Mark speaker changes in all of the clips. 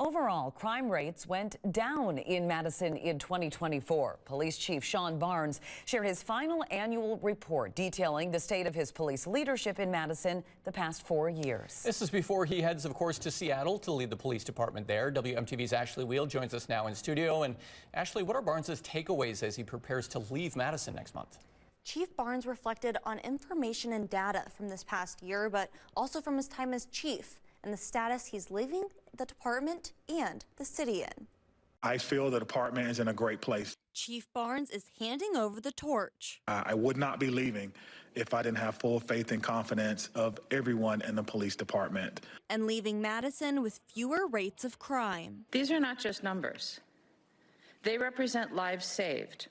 Speaker 1: Overall, crime rates went down in Madison in 2024. Police Chief Sean Barnes shared his final annual report detailing the state of his police leadership in Madison the past 4 years.
Speaker 2: This is before he heads, of course, to Seattle to lead the police department there. WMTV's Ashley Wheel joins us now in studio. And Ashley, what are Barnes's takeaways as he prepares to leave Madison next month?
Speaker 3: Chief Barnes reflected on information and data from this past year, but also from his time as chief and the status he's leaving the department and the city in.
Speaker 4: I feel the department is in a great place.
Speaker 3: Chief Barnes is handing over the torch.
Speaker 4: I would not be leaving if I didn't have full faith and confidence of everyone in the police department.
Speaker 3: And leaving Madison with fewer rates of crime.
Speaker 5: These are not just numbers. They represent lives saved,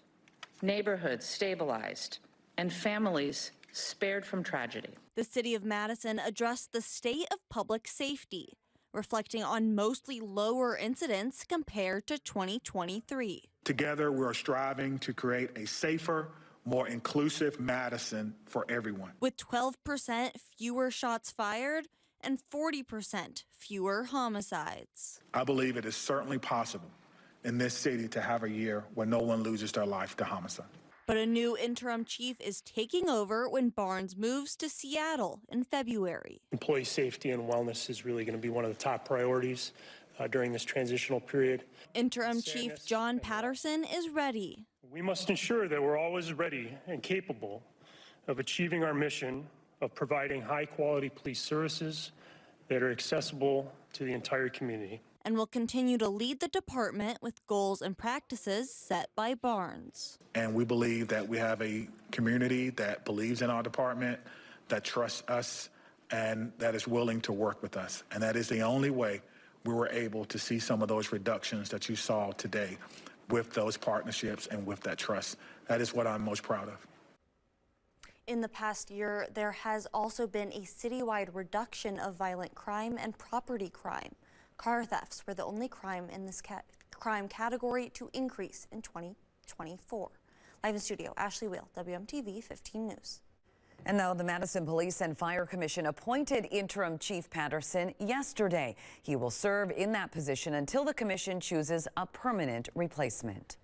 Speaker 5: neighborhoods stabilized, and families spared from tragedy.
Speaker 3: The city of Madison addressed the state of public safety, reflecting on mostly lower incidents compared to 2023.
Speaker 4: Together, we are striving to create a safer, more inclusive Madison for everyone.
Speaker 3: With 12% fewer shots fired and 40% fewer homicides.
Speaker 4: I believe it is certainly possible in this city to have a year where no one loses their life to homicide.
Speaker 3: But a new interim chief is taking over when Barnes moves to Seattle in February.
Speaker 6: Employee safety and wellness is really going to be one of the top priorities during this transitional period.
Speaker 3: Interim Chief John Patterson is ready.
Speaker 6: We must ensure that we're always ready and capable of achieving our mission of providing high-quality police services that are accessible to the entire community.
Speaker 3: And will continue to lead the department with goals and practices set by Barnes.
Speaker 4: And we believe that we have a community that believes in our department, that trusts us, and that is willing to work with us. And that is the only way we were able to see some of those reductions that you saw today with those partnerships and with that trust. That is what I'm most proud of.
Speaker 3: In the past year, there has also been a citywide reduction of violent crime and property crime. Car thefts were the only crime in this crime category to increase in 2024. Live in studio, Ashley Wheel, WMTV 15 News.
Speaker 1: And though the Madison Police and Fire Commission appointed interim Chief Patterson yesterday, he will serve in that position until the commission chooses a permanent replacement.